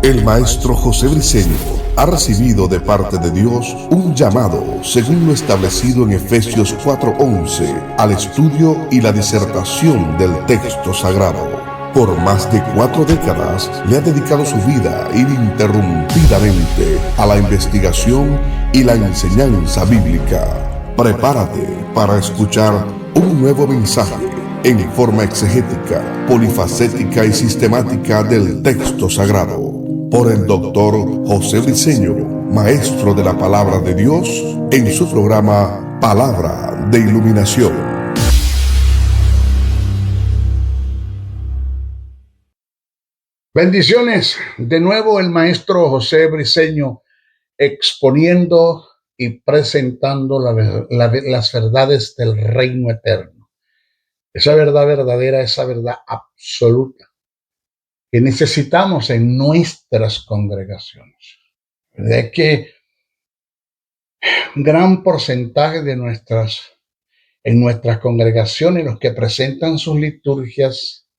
El maestro José Briceño ha recibido de parte de Dios un llamado según lo establecido en Efesios 4:11 al estudio y la disertación del texto sagrado. Por más de 4 décadas le ha dedicado su vida ininterrumpidamente a la investigación y la enseñanza bíblica. Prepárate para escuchar un nuevo mensaje en forma exegética, polifacética y sistemática del texto sagrado, por el doctor José Briceño, maestro de la palabra de Dios, en su programa Palabra de Iluminación. Bendiciones. De nuevo el maestro José Briceño exponiendo y presentando las verdades del reino eterno. Esa verdad verdadera, esa verdad absoluta que necesitamos en nuestras congregaciones. Es que un gran porcentaje de en nuestras congregaciones, los que presentan sus liturgias,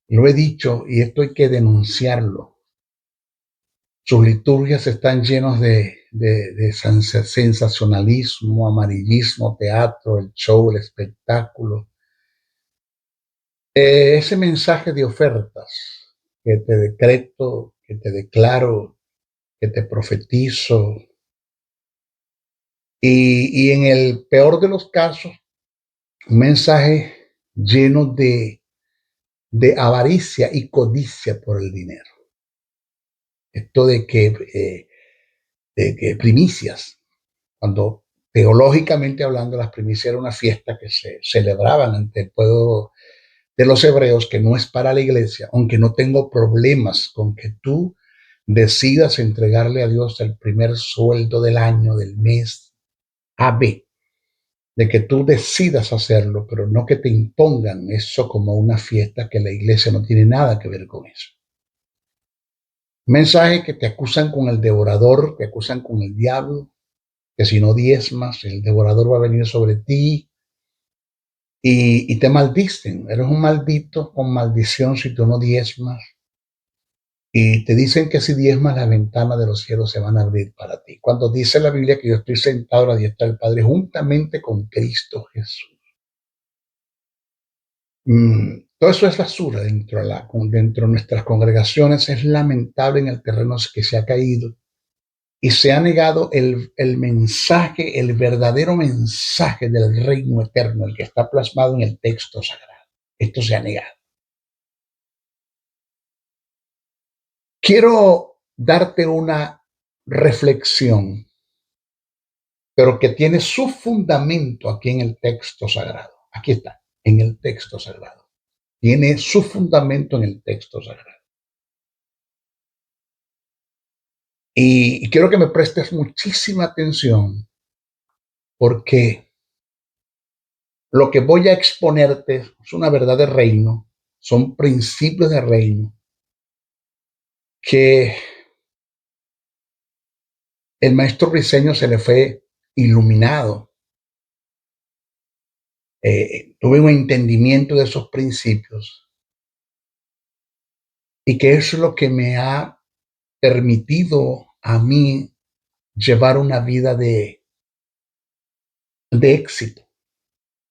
lo he dicho y esto hay que denunciarlo. Sus liturgias están llenos de sensacionalismo, amarillismo, teatro, el show, el espectáculo. Ese mensaje de ofertas que te decreto, que te declaro, que te profetizo, y en el peor de los casos, un mensaje lleno de avaricia y codicia por el dinero. Esto de que primicias, cuando teológicamente hablando las primicias era una fiesta que se celebraban ante el pueblo de los hebreos, que no es para la iglesia, aunque no tengo problemas con que tú decidas entregarle a Dios el primer sueldo del año, del mes AB, de que tú decidas hacerlo, pero no que te impongan eso como una fiesta, que la iglesia no tiene nada que ver con eso. Mensaje que te acusan con el devorador, te acusan con el diablo, que si no diezmas, el devorador va a venir sobre ti y te maldicen. Eres un maldito con maldición si tú no diezmas. Y te dicen que si diezmas, las ventanas de los cielos se van a abrir para ti. Cuando dice la Biblia que yo estoy sentado a la diestra del Padre juntamente con Cristo Jesús. Todo eso es basura dentro de nuestras congregaciones. Es lamentable en el terreno que se ha caído y se ha negado el mensaje, el verdadero mensaje del reino eterno, el que está plasmado en el texto sagrado. Esto se ha negado. Quiero darte una reflexión, pero que tiene su fundamento aquí en el texto sagrado. Aquí está, en el texto sagrado. Tiene su fundamento en el texto sagrado. Y quiero que me prestes muchísima atención, porque lo que voy a exponerte es una verdad de reino, son principios de reino que el maestro Briceño se le fue iluminado. Tuve un entendimiento de esos principios y que eso es lo que me ha permitido a mí llevar una vida de éxito.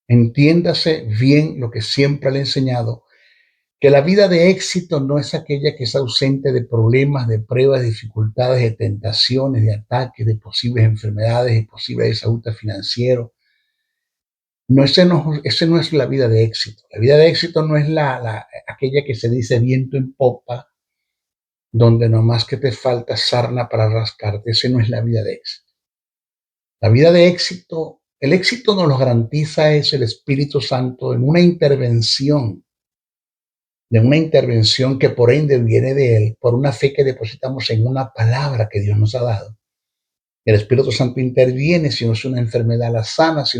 Entiéndase bien lo que siempre le he enseñado, que la vida de éxito no es aquella que es ausente de problemas, de pruebas, de dificultades, de tentaciones, de ataques, de posibles enfermedades, de posibles desajustes financieros. No, ese no es la vida de éxito. La vida de éxito no es aquella que se dice viento en popa, donde nomás que te falta sarna para rascarte. Ese no es la vida de éxito. La vida de éxito, el éxito nos lo garantiza es el Espíritu Santo en una intervención, de una intervención que por ende viene de Él, por una fe que depositamos en una palabra que Dios nos ha dado. El Espíritu Santo interviene si no es una enfermedad, la sana, si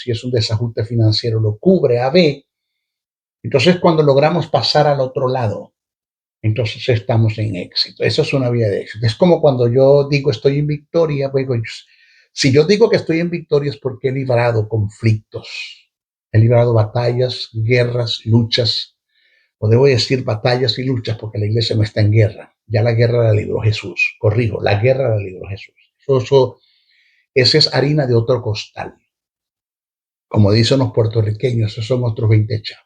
es un desajuste financiero, lo cubre, AB. Entonces, cuando logramos pasar al otro lado, entonces estamos en éxito. Eso es una vida de éxito. Es como cuando yo digo estoy en victoria, pues, si yo digo que estoy en victoria es porque he librado conflictos, he librado batallas, guerras, luchas, o debo decir batallas y luchas, porque la iglesia no está en guerra. ya la guerra la libró Jesús. Corrijo, la guerra la libró Jesús. Esa es harina de otro costal. Como dicen los puertorriqueños, esos son otros 20 chavos.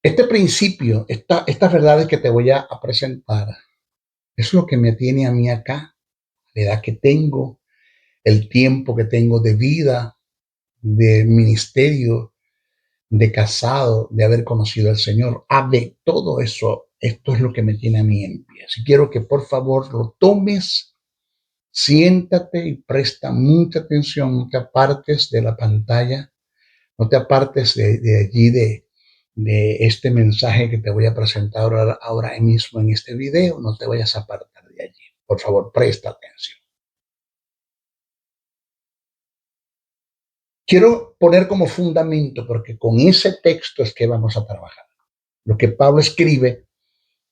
Este principio, estas verdades que te voy a presentar, es lo que me tiene a mí acá, la edad que tengo, el tiempo que tengo de vida, de ministerio, de casado, de haber conocido al Señor. De todo eso, esto es lo que me tiene a mí en pie. Así quiero que por favor lo tomes, siéntate y presta mucha atención, no te apartes de la pantalla, no te apartes de allí de este mensaje que te voy a presentar ahora mismo en este video, no te vayas a apartar de allí. Por favor, presta atención. Quiero poner como fundamento, porque con ese texto es que vamos a trabajar, lo que Pablo escribe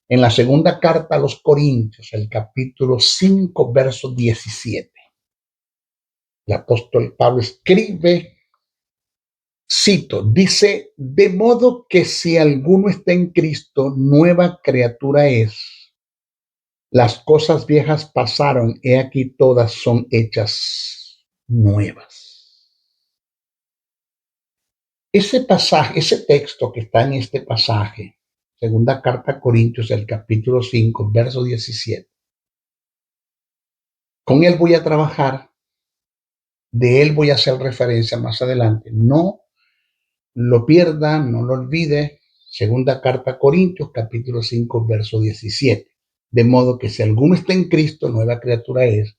en la segunda carta a los Corintios, el capítulo 5, verso 17. El apóstol Pablo escribe, cito, dice, de modo que si alguno está en Cristo, nueva criatura es. Las cosas viejas pasaron, he aquí todas son hechas nuevas. Ese pasaje, ese texto que está en este pasaje, segunda carta a Corintios, el capítulo 5, verso 17. Con él voy a trabajar, de él voy a hacer referencia más adelante. No lo pierda, no lo olvide. Segunda carta a Corintios, capítulo 5, verso 17. De modo que si alguno está en Cristo, nueva criatura es.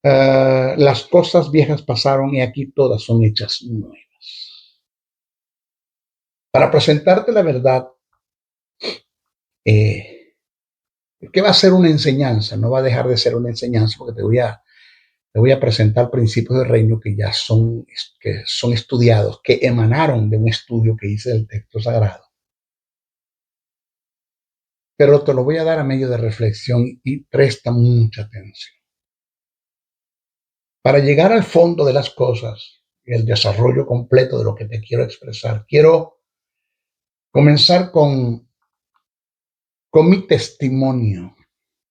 Las cosas viejas pasaron y aquí todas son hechas nuevas. Para presentarte la verdad, que va a ser una enseñanza, no va a dejar de ser una enseñanza porque te voy a presentar principios del reino que son estudiados, que emanaron de un estudio que hice del texto sagrado. Pero te lo voy a dar a medio de reflexión y presta mucha atención. Para llegar al fondo de las cosas y el desarrollo completo de lo que te quiero expresar, quiero comenzar con mi testimonio.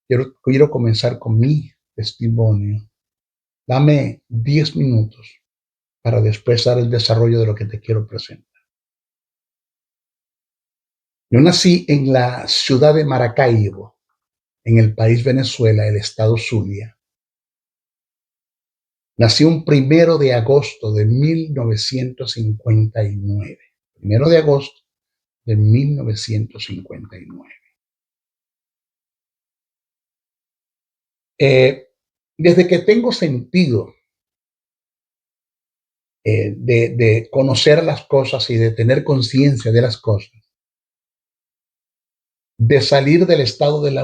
Quiero comenzar con mi testimonio. Dame 10 minutos para después dar el desarrollo de lo que te quiero presentar. Yo nací en la ciudad de Maracaibo, en el país Venezuela, el estado Zulia. Nací un 1 de agosto de 1959. 1 de agosto de 1959. Desde que tengo sentido de conocer las cosas y de tener conciencia de las cosas, de salir del estado de la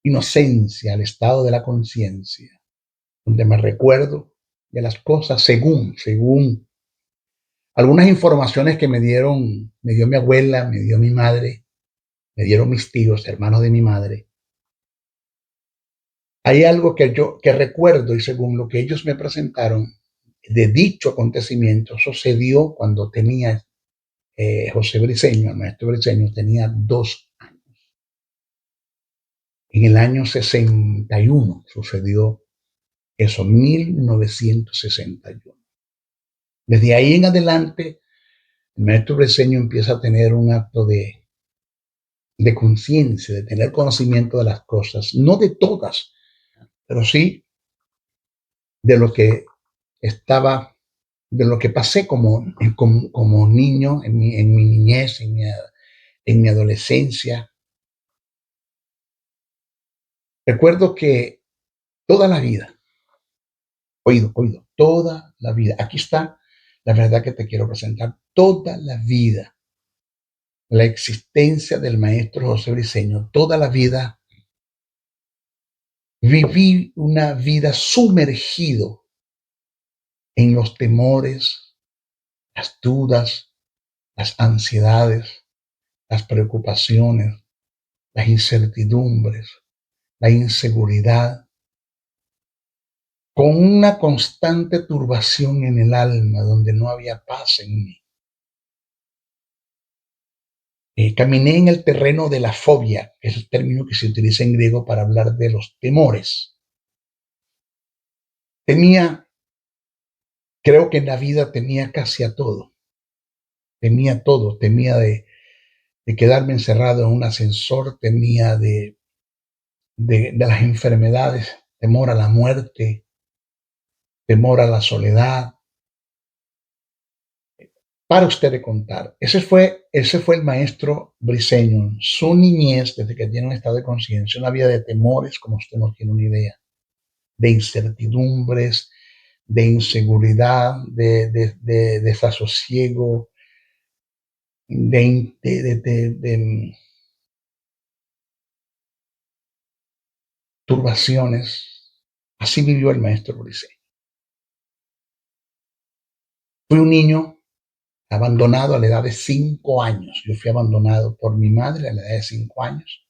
inocencia al estado de la conciencia, donde me recuerdo de las cosas según algunas informaciones que me dio mi abuela, me dio mi madre, me dieron mis tíos, hermanos de mi madre. Hay algo que recuerdo y según lo que ellos me presentaron de dicho acontecimiento, sucedió cuando tenía José Briceño, el maestro Briceño, tenía 2 años. En el año 61 sucedió eso, 1961. Desde ahí en adelante, el maestro Briceño empieza a tener un acto de conciencia, de tener conocimiento de las cosas, no de todas, pero sí de lo que de lo que pasé como niño, en mi niñez, en mi adolescencia. Recuerdo que toda la vida, oído, toda la vida, aquí está la verdad que te quiero presentar, toda la vida, la existencia del maestro José Briceño, toda la vida viví una vida sumergido en los temores, las dudas, las ansiedades, las preocupaciones, las incertidumbres, la inseguridad, con una constante turbación en el alma donde no había paz en mí. Caminé en el terreno de la fobia, que es el término que se utiliza en griego para hablar de los temores. Tenía, creo que en la vida tenía casi a todo. Temía todo, temía de quedarme encerrado en un ascensor, temía de las enfermedades, temor a la muerte, temor a la soledad. Para usted de contar, ese fue el maestro Briseño. Su niñez, desde que tiene un estado de conciencia, una vida de temores, como usted no tiene una idea, de incertidumbres, de inseguridad, de desasosiego, de turbaciones. Así vivió el maestro Briseño. Fui un niño abandonado a la edad de 5 años. Yo fui abandonado por mi madre a la edad de 5 años.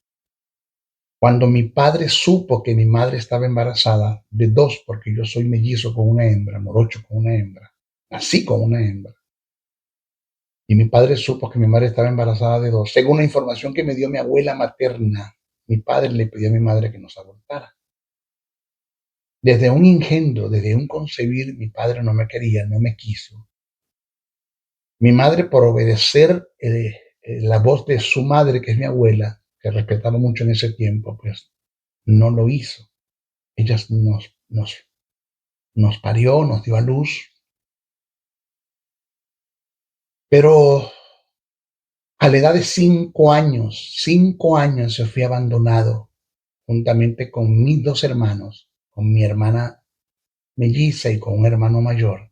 Cuando mi padre supo que mi madre estaba embarazada de 2, porque yo soy mellizo con una hembra, morocho con una hembra, nací con una hembra, y mi padre supo que mi madre estaba embarazada de 2, según la información que me dio mi abuela materna, mi padre le pidió a mi madre que nos abortara. Desde un engendro, desde un concebir, mi padre no me quería, no me quiso. Mi madre, por obedecer la voz de su madre, que es mi abuela, que respetaba mucho en ese tiempo, pues no lo hizo. Ella nos parió, nos dio a luz, pero a la edad de 5 años yo fui abandonado juntamente con mis 2 hermanos, con mi hermana melliza y con un hermano mayor.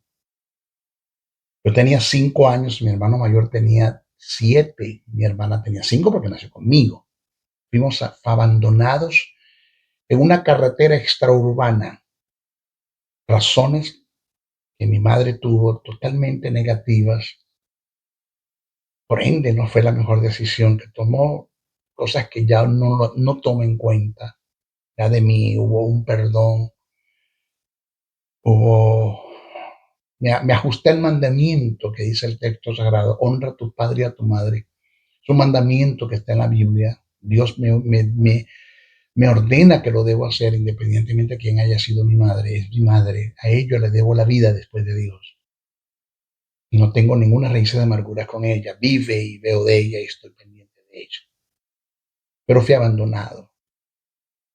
Yo tenía 5 años, mi hermano mayor tenía 7, mi hermana tenía 5 porque nació conmigo. Fuimos abandonados en una carretera extraurbana, razones que mi madre tuvo totalmente negativas. Por ende, no fue la mejor decisión que tomó, cosas que ya no tomo en cuenta. Ya de mí hubo un perdón, hubo, me ajusté al mandamiento que dice el texto sagrado, honra a tu padre y a tu madre. Es un mandamiento que está en la Biblia. Dios me ordena que lo debo hacer independientemente de quién haya sido mi madre. Es mi madre. A ello le debo la vida después de Dios. Y no tengo ninguna raíz de amargura con ella. Vive y veo de ella y estoy pendiente de ella. Pero fui abandonado.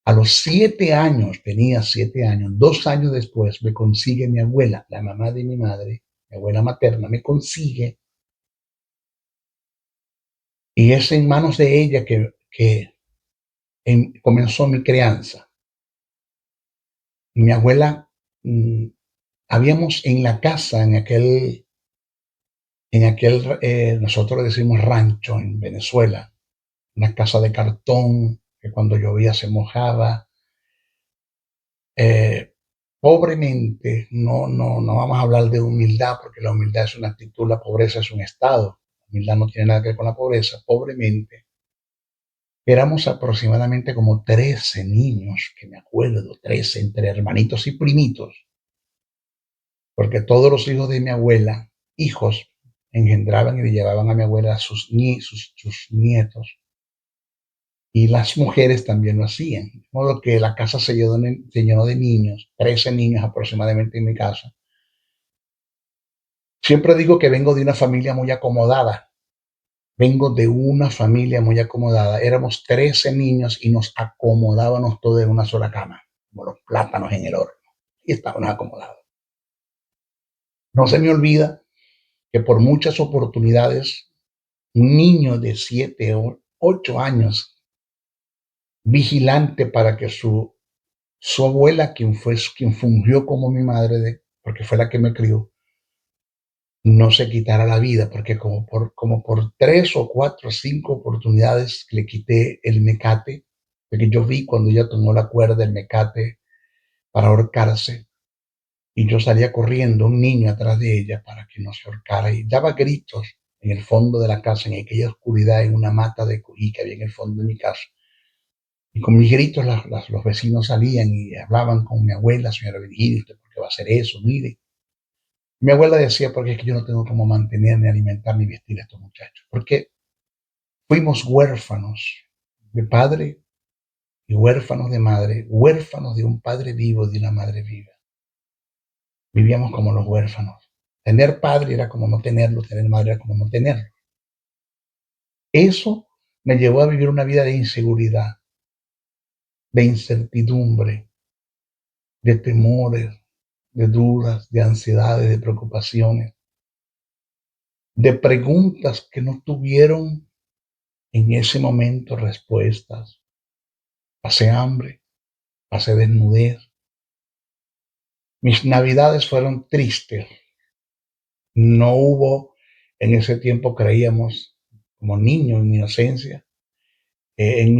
A los 7 años, tenía 7 años, 2 años después, me consigue mi abuela, la mamá de mi madre, mi abuela materna, me consigue. Y es en manos de ella que comenzó mi crianza. Mi abuela, habíamos en la casa, nosotros decimos rancho en Venezuela, una casa de cartón que cuando llovía se mojaba. Pobremente, no vamos a hablar de humildad, porque la humildad es una actitud, la pobreza es un estado. La humildad no tiene nada que ver con la pobreza. Pobremente, éramos aproximadamente como 13 niños, que me acuerdo, 13, entre hermanitos y primitos, porque todos los hijos de mi abuela, hijos, engendraban y le llevaban a mi abuela sus nietos, y las mujeres también lo hacían. De modo que la casa se llenó de niños, 13 niños aproximadamente en mi casa. Siempre digo que vengo de una familia muy acomodada. Vengo de una familia muy acomodada. Éramos 13 niños y nos acomodábamos todos en una sola cama, como los plátanos en el horno. Y estábamos acomodados. No se me olvida que por muchas oportunidades, un niño de 7 o 8 años, vigilante para que su abuela, quien fungió como mi madre, porque fue la que me crió, no se quitara la vida, porque como por 3 o 4 o 5 oportunidades le quité el mecate, porque yo vi cuando ella tomó la cuerda del mecate para ahorcarse, y yo salía corriendo, un niño atrás de ella, para que no se ahorcara, y daba gritos en el fondo de la casa, en aquella oscuridad, en una mata de cojí que había en el fondo de mi casa. Y con mis gritos los vecinos salían y hablaban con mi abuela, señora Virginia, ¿usted por qué va a hacer eso? Mire. Mi abuela decía, porque es que yo no tengo cómo mantener, ni alimentar, ni vestir a estos muchachos. Porque Fuimos huérfanos de padre y huérfanos de madre, huérfanos de un padre vivo, de una madre viva. Vivíamos como los huérfanos. Tener padre era como no tenerlo, tener madre era como no tenerlo. Eso me llevó a vivir una vida de inseguridad, de incertidumbre, de temores, de dudas, de ansiedades, de preocupaciones, de preguntas que no tuvieron en ese momento respuestas. Pasé hambre, pasé desnudez. Mis navidades fueron tristes. No hubo, en ese tiempo creíamos, como niños en mi inocencia, en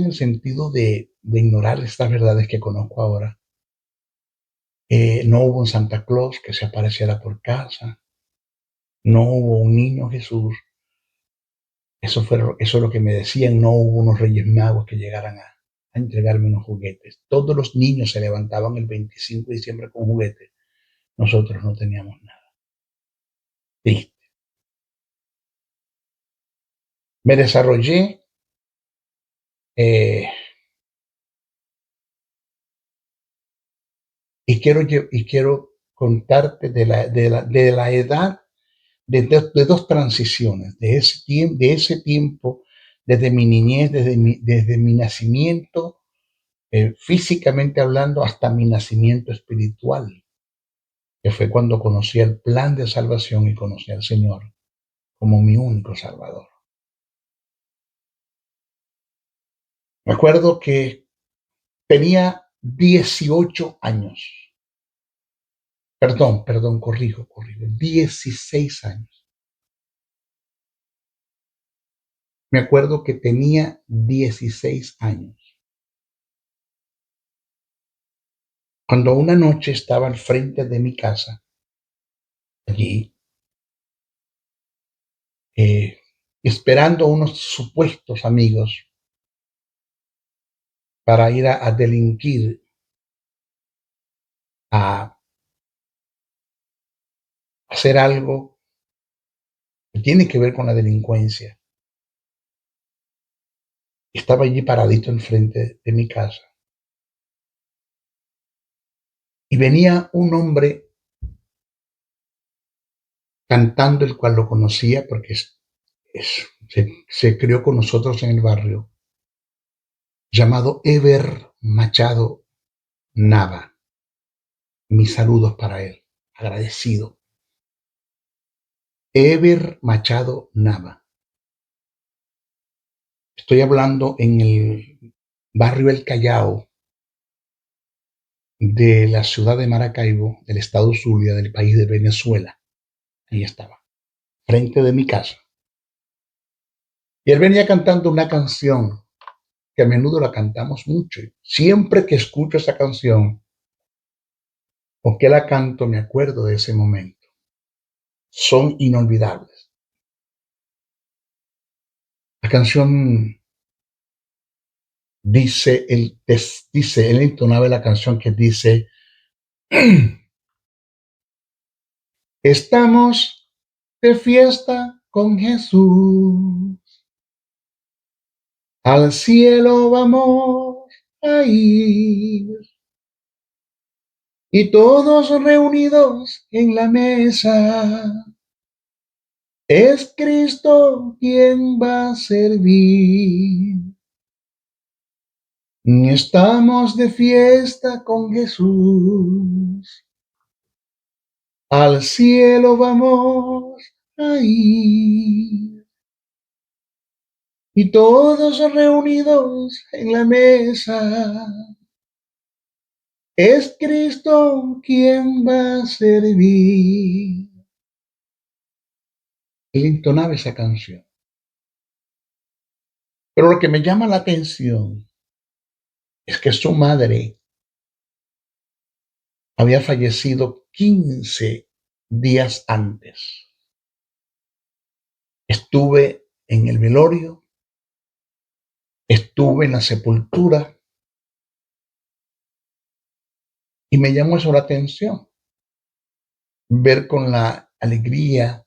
el sentido de ignorar estas verdades que conozco ahora. No hubo un Santa Claus que se apareciera por casa, no hubo un niño Jesús. Eso es lo que me decían. No hubo unos Reyes Magos que llegaran a entregarme unos juguetes. Todos los niños se levantaban el 25 de diciembre con juguetes. Nosotros no teníamos nada. Triste. Me desarrollé eh, y quiero contarte de la edad de dos transiciones, de ese tiempo, desde mi niñez, desde mi nacimiento, físicamente hablando, hasta mi nacimiento espiritual, que fue cuando conocí el plan de salvación y conocí al Señor como mi único Salvador. Me acuerdo que tenía 18 años. Corrijo, 16 años. Me acuerdo que tenía 16 años. Cuando una noche estaba al frente de mi casa, allí, eh, esperando a unos supuestos amigos para ir a delinquir, a hacer algo que tiene que ver con la delincuencia. Estaba allí paradito enfrente de mi casa. Y venía un hombre cantando, el cual lo conocía porque se crió con nosotros en el barrio, llamado Ever Machado Nava. Mis saludos para él, agradecido. Ever Machado Nava. Estoy hablando en el barrio El Callao de la ciudad de Maracaibo, del estado Zulia, del país de Venezuela. Ahí estaba, frente de mi casa. Y él venía cantando una canción que a menudo la cantamos mucho. Siempre que escucho esa canción o que la canto, me acuerdo de ese momento. Son inolvidables. La canción él entonaba la canción que dice, estamos de fiesta con Jesús, al cielo vamos a ir, y todos reunidos en la mesa, es Cristo quien va a servir. Estamos de fiesta con Jesús, al cielo vamos a ir, y todos reunidos en la mesa, es Cristo quien va a servir. Él entonaba esa canción. Pero lo que me llama la atención es que su madre había fallecido 15 días antes. Estuve en el velorio, estuve en la sepultura y me llamó eso la atención. Ver con la alegría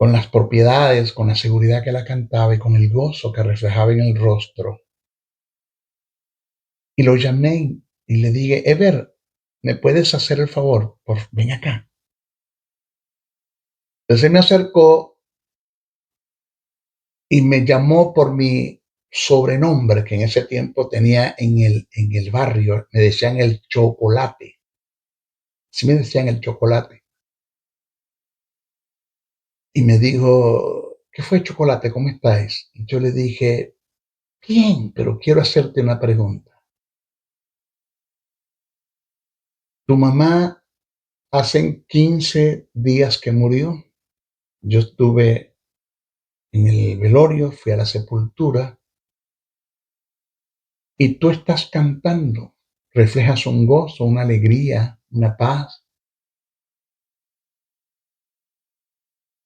con las propiedades, con la seguridad que la cantaba y con el gozo que reflejaba en el rostro. Y lo llamé y le dije: Ever, ¿me puedes hacer el favor? Ven acá. Entonces se me acercó y me llamó por mi sobrenombre que en ese tiempo tenía en el barrio. Me decían el chocolate. Sí me decían el chocolate. Y me dijo: ¿qué fue, chocolate? ¿Cómo estás? Y yo le dije: bien, pero quiero hacerte una pregunta. Tu mamá hace 15 días que murió. Yo estuve en el velorio, fui a la sepultura y tú estás cantando. Reflejas un gozo, una alegría, una paz.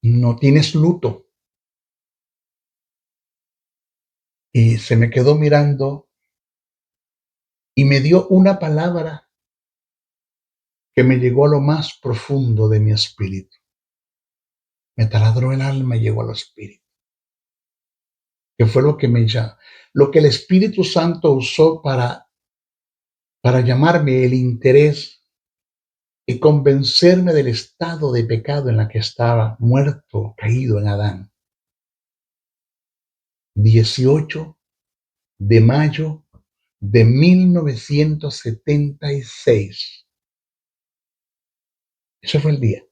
No tienes luto. Y se me quedó mirando y me dio una palabra que me llegó a lo más profundo de mi espíritu. Me taladró el alma y llegó al espíritu. Que fue lo que el Espíritu Santo usó para llamarme el interés y convencerme del estado de pecado en la que estaba muerto, caído en Adán. 18 de mayo de 1976. Ese fue el día.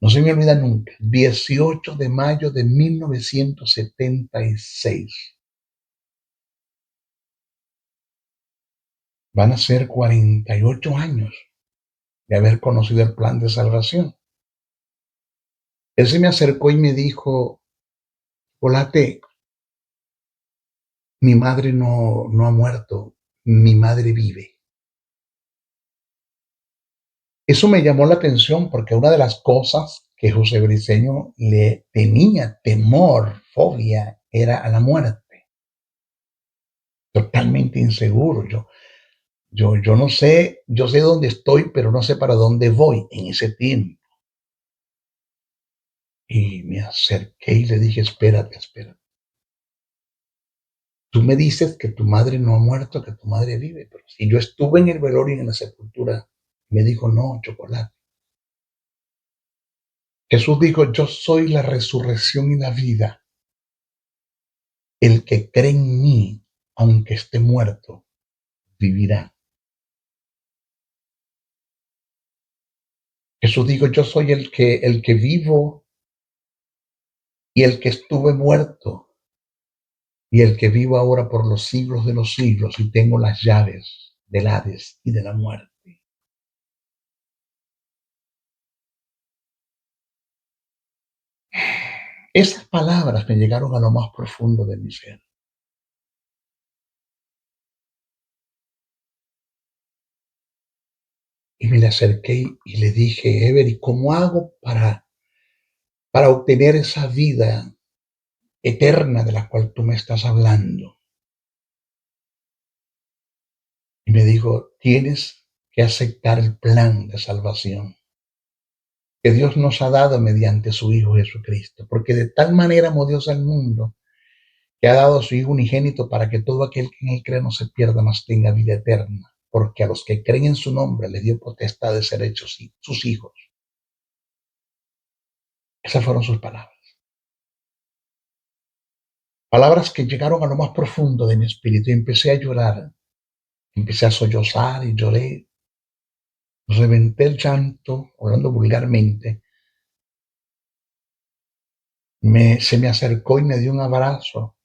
No se me olvida nunca. 18 de mayo de 1976. Van a ser 48 años de haber conocido el plan de salvación. Él se me acercó y me dijo: Olate, mi madre no ha muerto, mi madre vive. Eso me llamó la atención porque una de las cosas que José Briceño le tenía temor, fobia, era a la muerte. Totalmente inseguro. Yo no sé, yo sé dónde estoy, pero no sé para dónde voy en ese tiempo. Y me acerqué y le dije: espérate, espérate. Tú me dices que tu madre no ha muerto, que tu madre vive, pero si yo estuve en el velorio y en la sepultura, me dijo: no, chocolate. Jesús dijo: yo soy la resurrección y la vida. El que cree en mí, aunque esté muerto, vivirá. Jesús dijo: yo soy el que vivo y el que estuve muerto y el que vivo ahora por los siglos de los siglos y tengo las llaves del Hades y de la muerte. Esas palabras me llegaron a lo más profundo de mi ser. Y me le acerqué y le dije: Ever, ¿y cómo hago para obtener esa vida eterna de la cual tú me estás hablando? Y me dijo: tienes que aceptar el plan de salvación que Dios nos ha dado mediante su Hijo Jesucristo, porque de tal manera amó Dios al mundo que ha dado a su Hijo unigénito para que todo aquel que en él cree no se pierda, mas tenga vida eterna, porque a los que creen en su nombre le dio potestad de ser hechos sus hijos. Esas fueron sus palabras. Palabras que llegaron a lo más profundo de mi espíritu y empecé a llorar, empecé a sollozar y lloré, reventé el llanto, hablando vulgarmente. Se me acercó y me dio un abrazo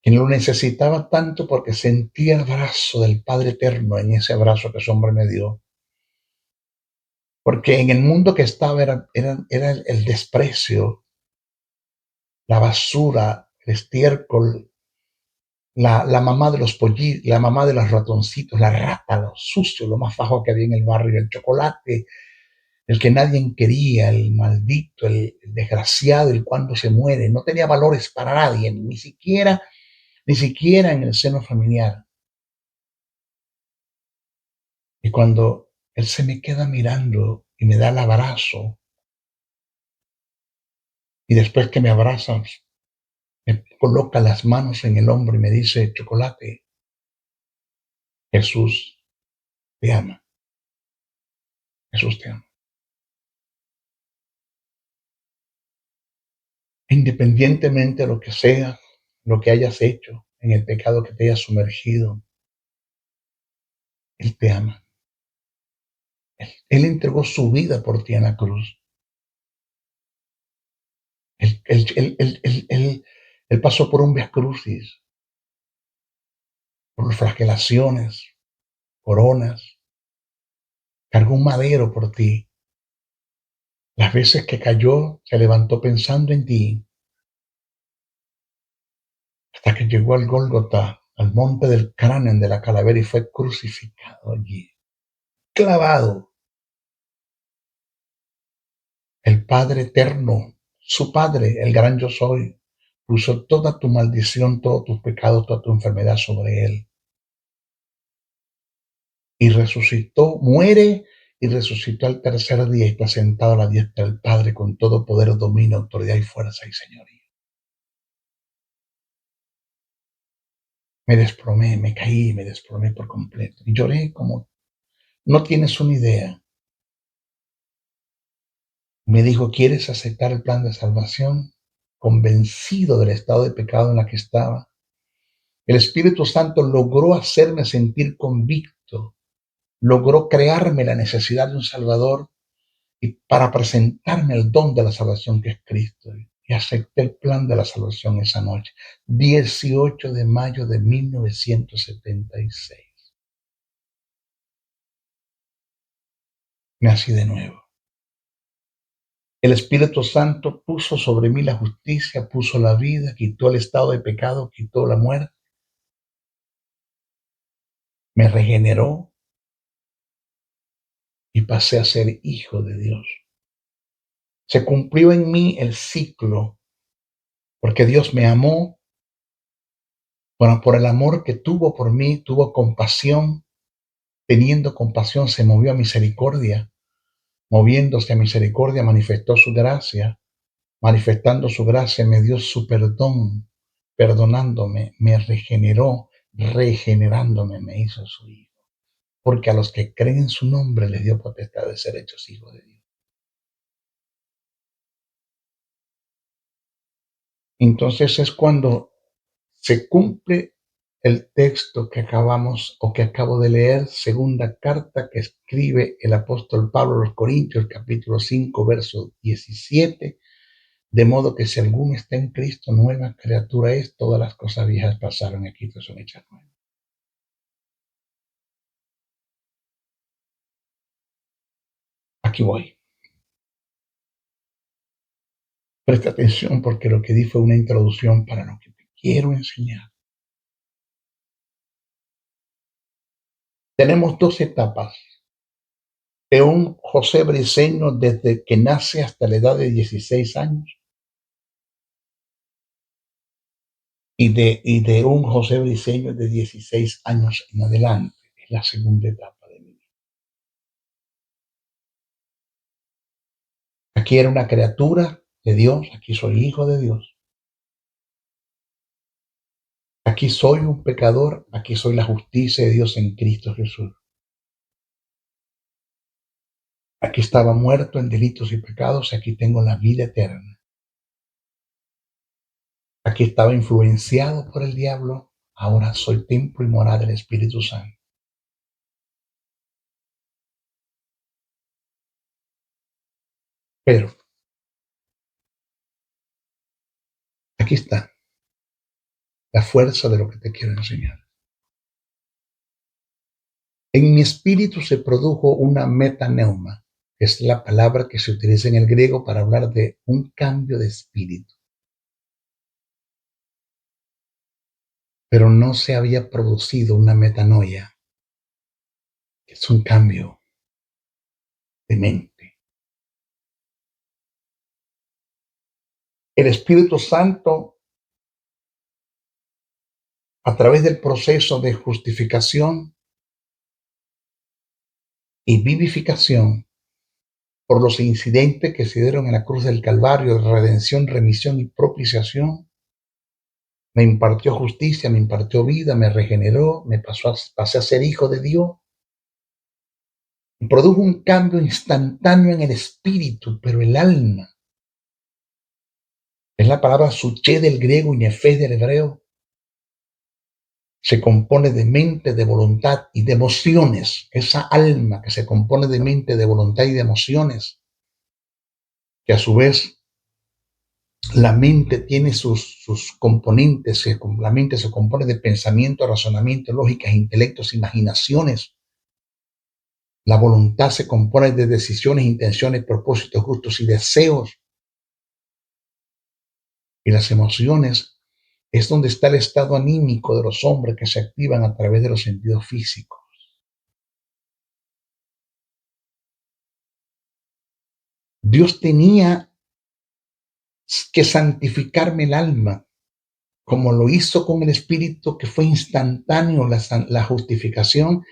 que lo necesitaba tanto porque sentía el abrazo del Padre Eterno en ese abrazo que ese hombre me dio. Porque en el mundo que estaba era el desprecio, la basura, el estiércol, la mamá de los pollitos, la mamá de los ratoncitos, la rata, lo sucio, lo más bajo que había en el barrio, el chocolate, el que nadie quería, el maldito, el desgraciado, el cuando se muere. No tenía valores para nadie, ni siquiera en el seno familiar. Y cuando él se me queda mirando y me da el abrazo. Y después que me abrazas, me coloca las manos en el hombro y me dice: Chocolate, Jesús te ama, Jesús te ama. Independientemente de lo que sea, lo que hayas hecho, en el pecado que te hayas sumergido, Él te ama. Él entregó su vida por ti en la cruz. Él pasó por un vía crucis, por flagelaciones, coronas, cargó un madero por ti. Las veces que cayó, se levantó pensando en ti, hasta que llegó al Gólgota, al monte del cráneo de la calavera, y fue crucificado allí, clavado. El Padre eterno, su Padre, el gran yo soy, puso toda tu maldición, todos tus pecados, toda tu enfermedad sobre él. Y resucitó, muere y resucitó al tercer día y está sentado a la diestra del Padre con todo poder, dominio, autoridad y fuerza y señoría. Me desplomé, me caí, me desplomé por completo. Y lloré como no tienes una idea. Me dijo: ¿quieres aceptar el plan de salvación? Convencido del estado de pecado en la que estaba, el Espíritu Santo logró hacerme sentir convicto, logró crearme la necesidad de un Salvador y para presentarme el don de la salvación que es Cristo. Y acepté el plan de la salvación esa noche, 18 de mayo de 1976. Nací de nuevo. El Espíritu Santo puso sobre mí la justicia, puso la vida, quitó el estado de pecado, quitó la muerte, me regeneró y pasé a ser hijo de Dios. Se cumplió en mí el ciclo, porque Dios me amó. Bueno, por el amor que tuvo por mí, tuvo compasión. Teniendo compasión, se movió a misericordia. Moviéndose a misericordia, manifestó su gracia. Manifestando su gracia, me dio su perdón. Perdonándome, me regeneró. Regenerándome, me hizo su hijo. Porque a los que creen en su nombre les dio potestad de ser hechos hijos de Dios. Entonces es cuando se cumple el texto que acabamos o que acabo de leer, segunda carta que escribe el apóstol Pablo a los Corintios, capítulo 5, verso 17, de modo que si alguno está en Cristo, nueva criatura es, todas las cosas viejas pasaron, aquí todas son hechas nuevas. Aquí voy. Presta atención porque lo que di fue una introducción para lo que te quiero enseñar. Tenemos dos etapas de un José Briceño desde que nace hasta la edad de 16 años y de un José Briceño de 16 años en adelante. Es la segunda etapa de mi vida. Aquí era una criatura de Dios, aquí soy hijo de Dios. Aquí soy un pecador, aquí soy la justicia de Dios en Cristo Jesús. Aquí estaba muerto en delitos y pecados, aquí tengo la vida eterna. Aquí estaba influenciado por el diablo, ahora soy templo y morada del Espíritu Santo. Pero aquí está la fuerza de lo que te quiero enseñar. En mi espíritu se produjo una metaneuma, que es la palabra que se utiliza en el griego para hablar de un cambio de espíritu. Pero no se había producido una metanoia, que es un cambio de mente. El Espíritu Santo, a través del proceso de justificación y vivificación, por los incidentes que se dieron en la cruz del Calvario, de redención, remisión y propiciación. Me impartió justicia, me impartió vida, me regeneró, pasé a ser hijo de Dios. Y produjo un cambio instantáneo en el espíritu, pero el alma, es la palabra suché del griego y nefés del hebreo, se compone de mente, de voluntad y de emociones. Esa alma que se compone de mente, de voluntad y de emociones, que a su vez la mente tiene sus componentes, la mente se compone de pensamiento, razonamiento, lógicas, intelectos, imaginaciones. La voluntad se compone de decisiones, intenciones, propósitos, gustos y deseos. Y las emociones es donde está el estado anímico de los hombres que se activan a través de los sentidos físicos. Dios tenía que santificarme el alma, como lo hizo con el Espíritu, que fue instantáneo la justificación.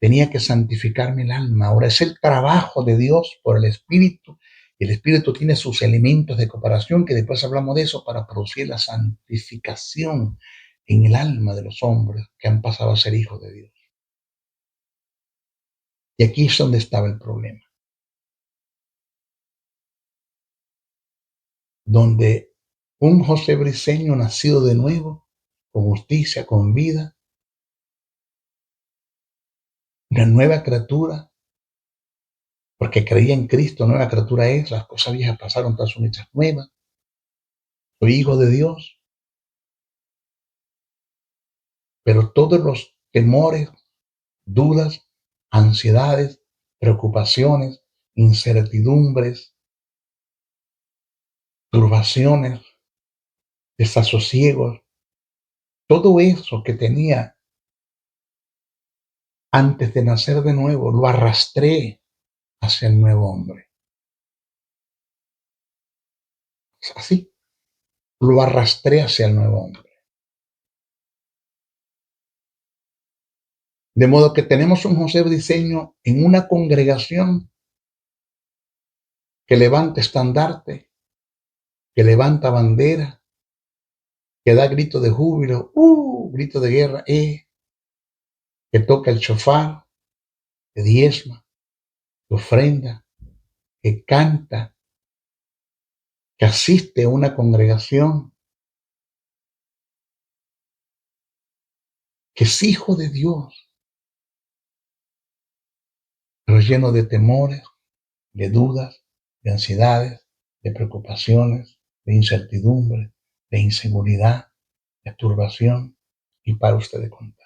Tenía que santificarme el alma. Ahora es el trabajo de Dios por el Espíritu. Y el Espíritu tiene sus elementos de cooperación, que después hablamos de eso, para producir la santificación en el alma de los hombres que han pasado a ser hijos de Dios. Y aquí es donde estaba el problema. Donde un José Briceño nacido de nuevo, con justicia, con vida, una nueva criatura, porque creía en Cristo, nueva criatura es, las cosas viejas pasaron, todas son hechas nuevas, soy hijo de Dios, pero todos los temores, dudas, ansiedades, preocupaciones, incertidumbres, turbaciones, desasosiegos, todo eso que tenía antes de nacer de nuevo, lo arrastré hacia el nuevo hombre. Así, lo arrastré hacia el nuevo hombre. De modo que tenemos un José Briceño en una congregación que levanta estandarte, que levanta bandera, que da grito de júbilo, grito de guerra, que toca el shofar, que diezma, que ofrenda, que canta, que asiste a una congregación, que es hijo de Dios, pero lleno de temores, de dudas, de ansiedades, de preocupaciones, de incertidumbre, de inseguridad, de turbación, y para usted de contar.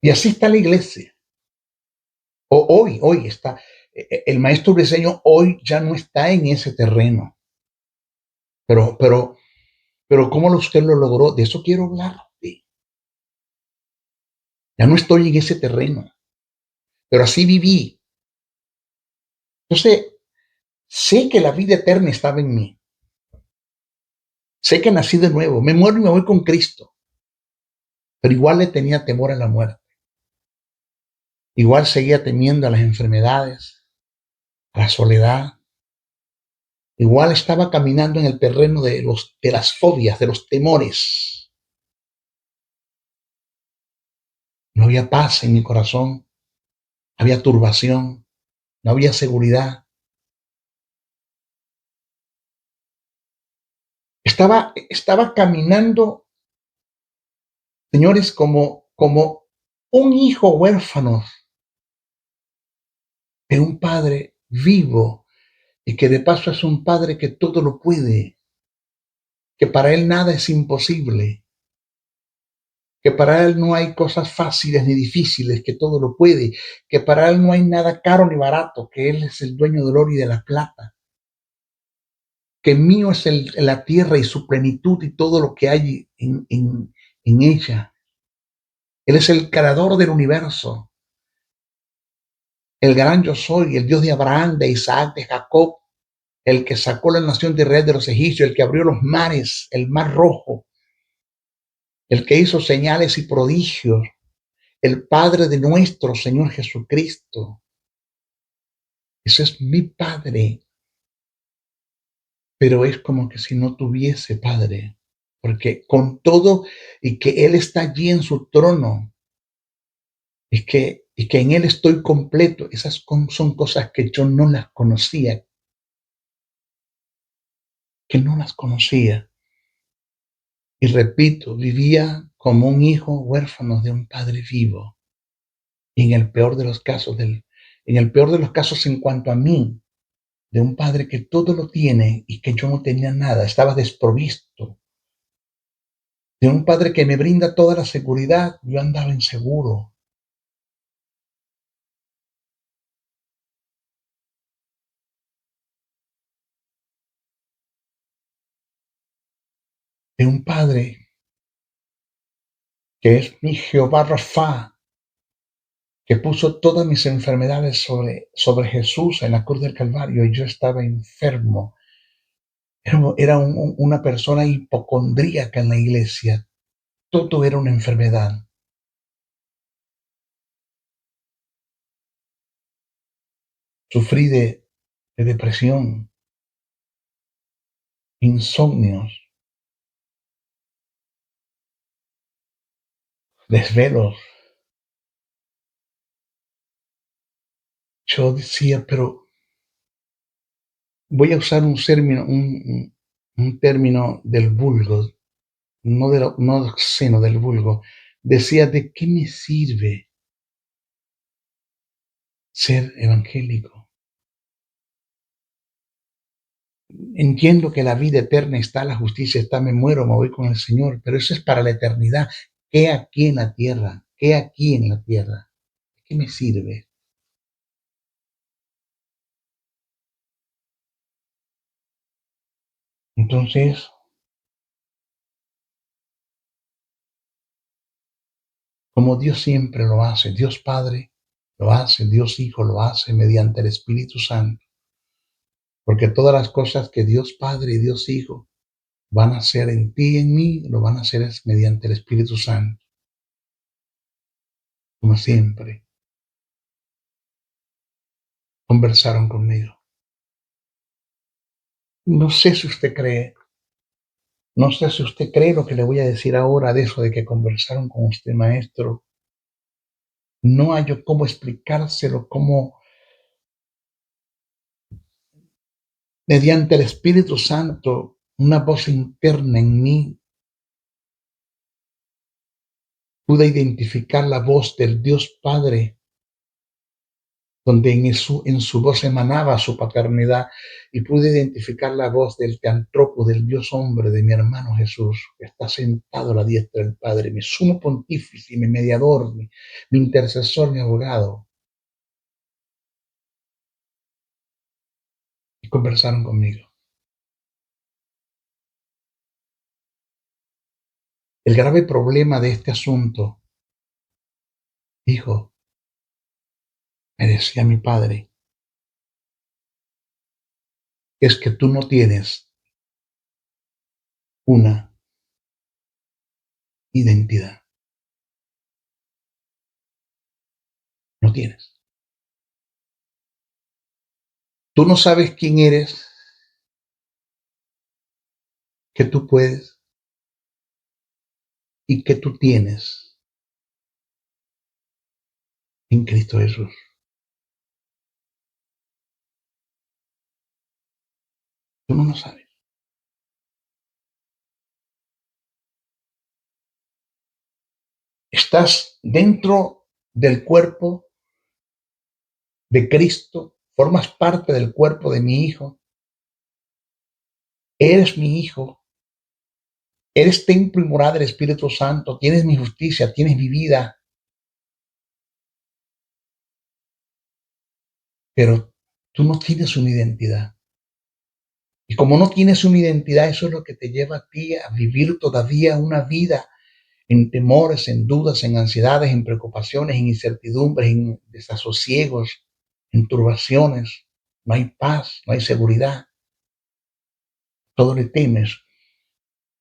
Y así está la iglesia. Hoy está, el maestro Briceño hoy ya no está en ese terreno. Pero ¿cómo usted lo logró? De eso quiero hablarte. Ya no estoy en ese terreno, pero así viví. Entonces, sé que la vida eterna estaba en mí. Sé que nací de nuevo. Me muero y me voy con Cristo. Pero igual le tenía temor a la muerte. Igual seguía temiendo a las enfermedades, a la soledad. Igual estaba caminando en el terreno de las fobias, de los temores. No había paz en mi corazón. Había turbación. No había seguridad. Estaba caminando, señores, como un hijo huérfano de un padre vivo y que de paso es un padre que todo lo puede, que para él nada es imposible, que para él no hay cosas fáciles ni difíciles, que todo lo puede, que para él no hay nada caro ni barato, que él es el dueño del oro y de la plata, que mío es la tierra y su plenitud y todo lo que hay en ella. Él es el creador del universo, el gran yo soy, el Dios de Abraham, de Isaac, de Jacob, el que sacó la nación de Israel de los egipcios, el que abrió los mares, el mar rojo, el que hizo señales y prodigios, el Padre de nuestro Señor Jesucristo. Ese es mi Padre, pero es como que si no tuviese Padre, porque con todo y que Él está allí en su trono, y que en Él estoy completo, son cosas que yo no las conocía, que no las conocía. Y repito, vivía como un hijo huérfano de un padre vivo. Y en el peor de los casos en cuanto a mí, de un padre que todo lo tiene y que yo no tenía nada, estaba desprovisto. De un padre que me brinda toda la seguridad, yo andaba inseguro. De un padre que es mi Jehová Rafa, que puso todas mis enfermedades sobre Jesús en la cruz del Calvario y yo estaba enfermo. Era una persona hipocondríaca en la iglesia. Todo era una enfermedad. Sufrí de depresión, insomnios, desvelos. Yo decía, pero voy a usar un término del vulgo, no obsceno, del vulgo. Decía, ¿de qué me sirve ser evangélico? Entiendo que la vida eterna está, la justicia está, me muero, me voy con el Señor, pero eso es para la eternidad. ¿Qué aquí en la tierra? ¿Qué aquí en la tierra? ¿Qué me sirve? Entonces, como Dios siempre lo hace, Dios Padre lo hace, Dios Hijo lo hace mediante el Espíritu Santo, porque todas las cosas que Dios Padre y Dios Hijo van a hacer en ti y en mí, lo van a hacer es mediante el Espíritu Santo, como siempre. Conversaron conmigo. No sé si usted cree, no sé si usted cree lo que le voy a decir ahora de eso de que conversaron con usted, maestro. No hay cómo explicárselo, cómo mediante el Espíritu Santo, una voz interna en mí pude identificar la voz del Dios Padre, donde en su voz emanaba su paternidad, y pude identificar la voz del Teantropo, del Dios hombre, de mi hermano Jesús, que está sentado a la diestra del Padre, mi sumo pontífice, mi mediador, mi intercesor, mi abogado, y conversaron conmigo. El grave problema de este asunto, hijo, me decía mi padre, es que tú no tienes una identidad, no tienes. Tú no sabes quién eres, qué tú puedes y qué tú tienes en Cristo Jesús. Tú no lo sabes. Estás dentro del cuerpo de Cristo, formas parte del cuerpo de mi Hijo, eres mi Hijo, eres templo y morada del Espíritu Santo, tienes mi justicia, tienes mi vida, pero tú no tienes una identidad. Y como no tienes una identidad, eso es lo que te lleva a ti a vivir todavía una vida en temores, en dudas, en ansiedades, en preocupaciones, en incertidumbres, en desasosiegos, en turbaciones. No hay paz, no hay seguridad. Todo le temes.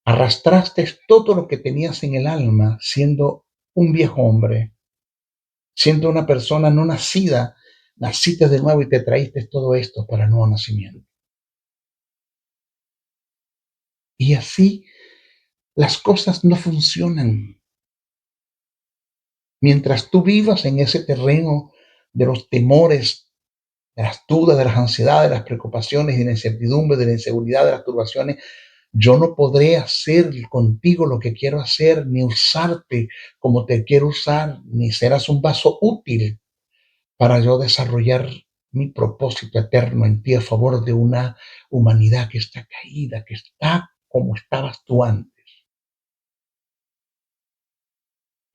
Arrastraste todo lo que tenías en el alma siendo un viejo hombre. Siendo una persona no nacida, naciste de nuevo y te traíste todo esto para nuevo nacimiento. Y así las cosas no funcionan. Mientras tú vivas en ese terreno de los temores, de las dudas, de las ansiedades, de las preocupaciones, de la incertidumbre, de la inseguridad, de las turbaciones, yo no podré hacer contigo lo que quiero hacer, ni usarte como te quiero usar, ni serás un vaso útil para yo desarrollar mi propósito eterno en ti a favor de una humanidad que está caída, que está como estabas tú antes.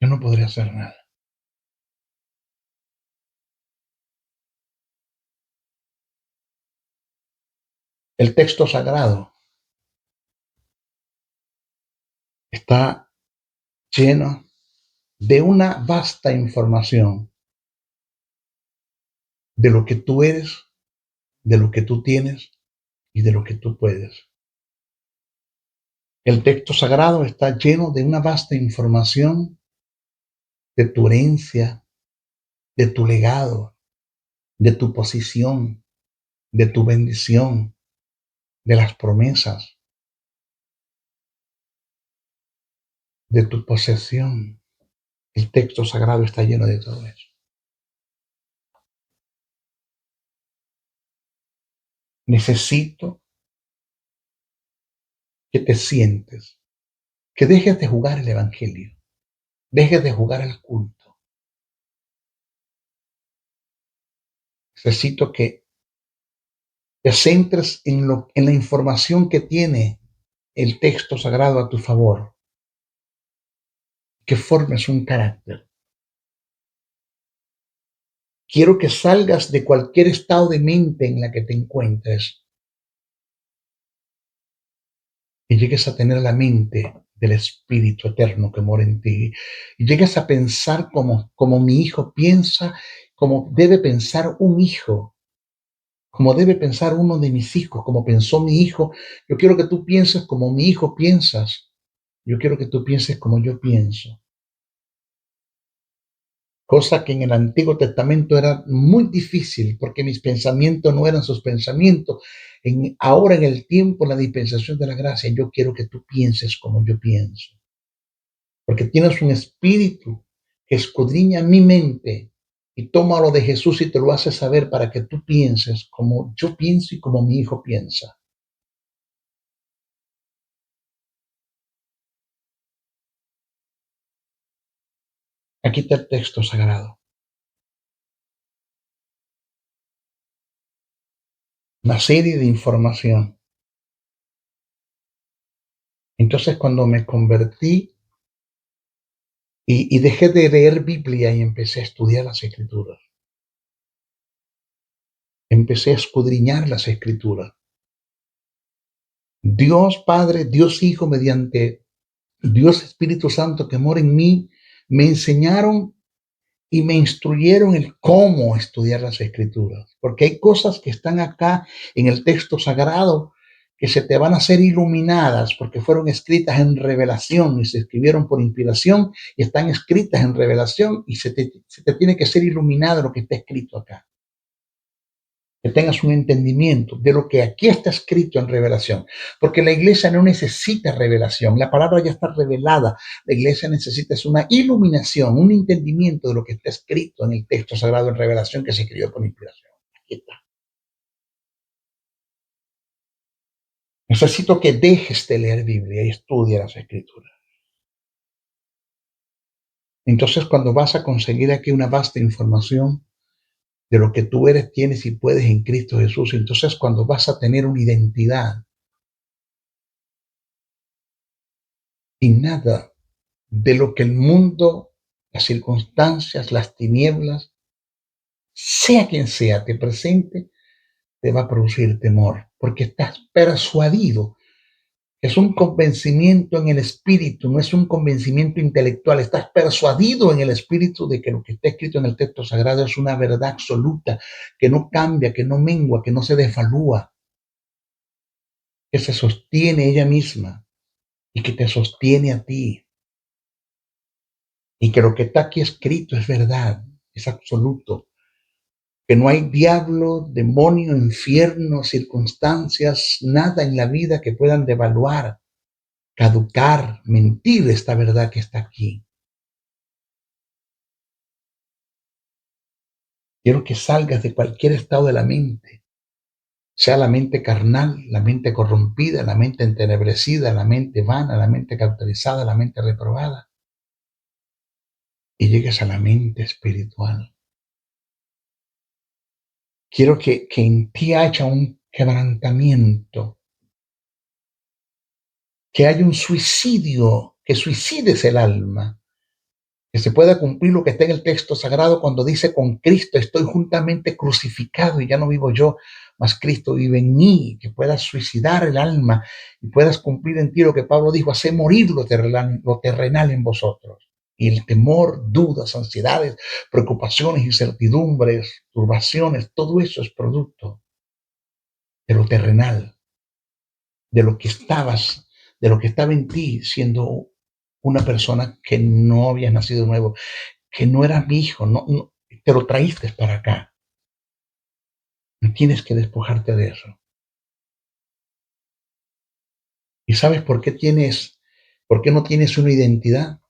Yo no podré hacer nada. El texto sagrado está lleno de una vasta información de lo que tú eres, de lo que tú tienes y de lo que tú puedes. El texto sagrado está lleno de una vasta información de tu herencia, de tu legado, de tu posición, de tu bendición, de las promesas, de tu posesión. El texto sagrado está lleno de todo eso. Necesito que te sientes, que dejes de jugar el evangelio, dejes de jugar el culto. Necesito que te centres en la información que tiene el texto sagrado a tu favor, que formes un carácter. Quiero que salgas de cualquier estado de mente en la que te encuentres y llegues a tener la mente del Espíritu Eterno que mora en ti. Y llegues a pensar como mi hijo piensa, como debe pensar un hijo, como debe pensar uno de mis hijos, como pensó mi hijo. Yo quiero que tú pienses como mi hijo piensas. Yo quiero que tú pienses como yo pienso. Cosa que en el Antiguo Testamento era muy difícil porque mis pensamientos no eran sus pensamientos. Ahora en el tiempo, la dispensación de la gracia, yo quiero que tú pienses como yo pienso, porque tienes un espíritu que escudriña mi mente y toma lo de Jesús y te lo hace saber para que tú pienses como yo pienso y como mi hijo piensa. Aquí está el texto sagrado, una serie de información. Entonces, cuando me convertí y dejé de leer Biblia y empecé a estudiar las Escrituras, empecé a escudriñar las Escrituras. Dios Padre, Dios Hijo, mediante Dios Espíritu Santo que mora en mí, me enseñaron y me instruyeron el cómo estudiar las Escrituras, porque hay cosas que están acá en el texto sagrado que se te van a ser iluminadas porque fueron escritas en revelación y se escribieron por inspiración y están escritas en revelación y se te tiene que ser iluminado lo que está escrito acá. Que tengas un entendimiento de lo que aquí está escrito en revelación, porque la iglesia no necesita revelación, la palabra ya está revelada, la iglesia necesita es una iluminación, un entendimiento de lo que está escrito en el texto sagrado en revelación que se escribió por inspiración. Aquí está. Necesito que dejes de leer Biblia y estudie las escrituras. Entonces, cuando vas a conseguir aquí una vasta información de lo que tú eres, tienes y puedes en Cristo Jesús, entonces cuando vas a tener una identidad y nada de lo que el mundo, las circunstancias, las tinieblas, sea quien sea, te presente, te va a producir temor, porque estás persuadido. Es un convencimiento en el espíritu, no es un convencimiento intelectual. Estás persuadido en el espíritu de que lo que está escrito en el texto sagrado es una verdad absoluta, que no cambia, que no mengua, que no se devalúa, que se sostiene ella misma y que te sostiene a ti. Y que lo que está aquí escrito es verdad, es absoluto, que no hay diablo, demonio, infierno, circunstancias, nada en la vida que puedan devaluar, caducar, mentir esta verdad que está aquí. Quiero que salgas de cualquier estado de la mente, sea la mente carnal, la mente corrompida, la mente entenebrecida, la mente vana, la mente cauterizada, la mente reprobada, y llegues a la mente espiritual. Quiero que en ti haya un quebrantamiento, que haya un suicidio, que suicides el alma, que se pueda cumplir lo que está en el texto sagrado cuando dice: con Cristo estoy juntamente crucificado y ya no vivo yo, mas Cristo vive en mí, que puedas suicidar el alma y puedas cumplir en ti lo que Pablo dijo: hacer morir lo terrenal en vosotros. Y el temor, dudas, ansiedades, preocupaciones, incertidumbres, turbaciones, todo eso es producto de lo terrenal, de lo que estabas, de lo que estaba en ti siendo una persona que no había nacido nuevo, que no era mi hijo, no, te lo traíste para acá. Y tienes que despojarte de eso. ¿Y sabes por qué no tienes una identidad?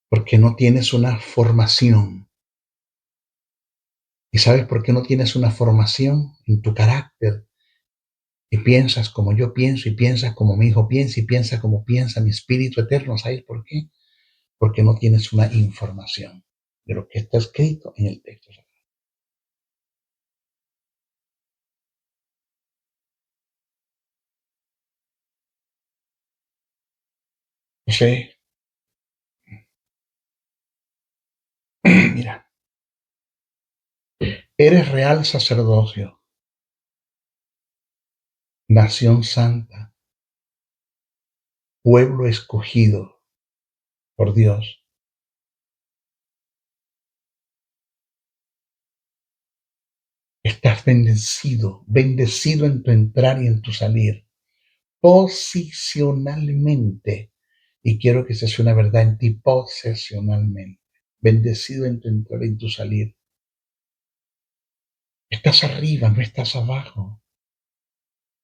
Porque no tienes una formación. ¿Y sabes por qué no tienes una formación en tu carácter? Y piensas como yo pienso, y piensas como mi hijo piensa, y piensas como piensa mi espíritu eterno. ¿Sabes por qué? Porque no tienes una información de lo que está escrito en el texto. Sí, mira, eres real sacerdocio, nación santa, pueblo escogido por Dios. Estás bendecido, bendecido en tu entrar y en tu salir, posicionalmente. Y quiero que se sea una verdad en ti, posesionalmente. Bendecido en tu entrar y en tu salir. Estás arriba, no estás abajo.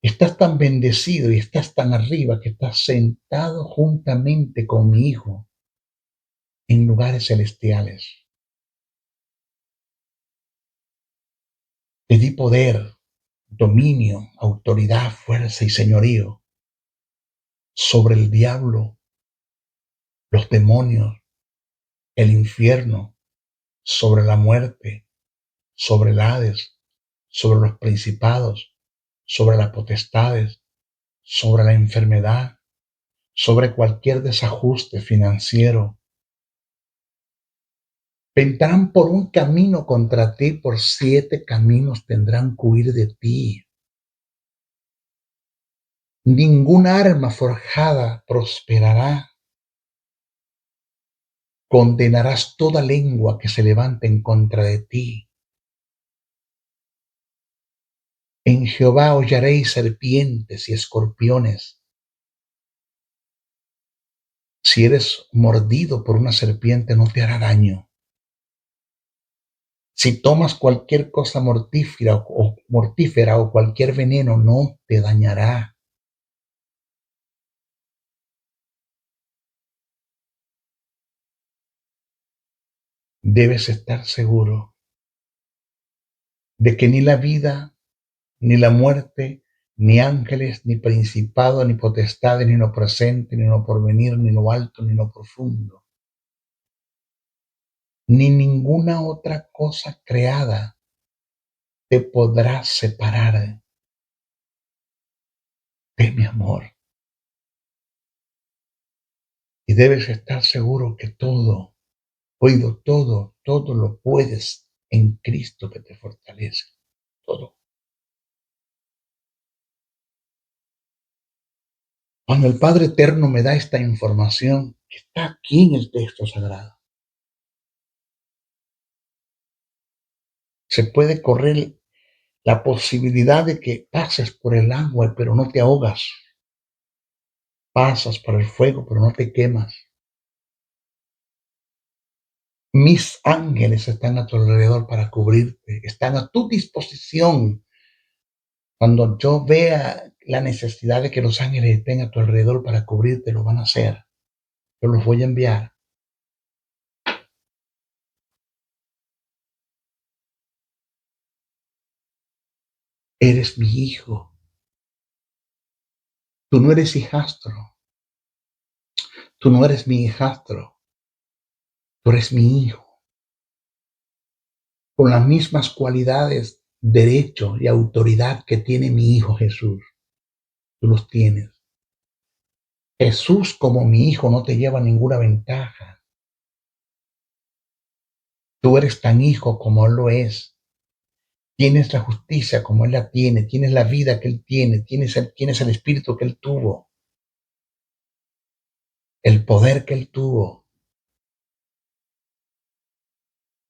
Estás tan bendecido y estás tan arriba que estás sentado juntamente con mi Hijo en lugares celestiales. Te di poder, dominio, autoridad, fuerza y señorío sobre el diablo, los demonios, el infierno, sobre la muerte, sobre el Hades, sobre los principados, sobre las potestades, sobre la enfermedad, sobre cualquier desajuste financiero. Vendrán por un camino contra ti, por 7 caminos tendrán que huir de ti. Ningún arma forjada prosperará. Condenarás toda lengua que se levante en contra de ti. En Jehová hollaréis serpientes y escorpiones. Si eres mordido por una serpiente, no te hará daño. Si tomas cualquier cosa mortífera o cualquier veneno, no te dañará. Debes estar seguro de que ni la vida, ni la muerte, ni ángeles, ni principado, ni potestades, ni lo presente, ni lo porvenir, ni lo alto, ni lo profundo, ni ninguna otra cosa creada te podrá separar de mi amor. Y debes estar seguro que todo lo puedes en Cristo que te fortalece. Todo. Cuando el Padre Eterno me da esta información que está aquí en el texto sagrado, se puede correr la posibilidad de que pases por el agua, pero no te ahogas. Pasas por el fuego, pero no te quemas. Mis ángeles están a tu alrededor para cubrirte, están a tu disposición. Cuando yo vea la necesidad de que los ángeles estén a tu alrededor para cubrirte, lo van a hacer. Yo los voy a enviar. Eres mi hijo. Tú no eres hijastro. Tú no eres mi hijastro. Tú eres mi hijo. Con las mismas cualidades, derecho y autoridad que tiene mi hijo Jesús. Tú los tienes. Jesús como mi hijo no te lleva ninguna ventaja. Tú eres tan hijo como Él lo es. Tienes la justicia como Él la tiene. Tienes la vida que Él tiene. Tienes el espíritu que Él tuvo. El poder que Él tuvo.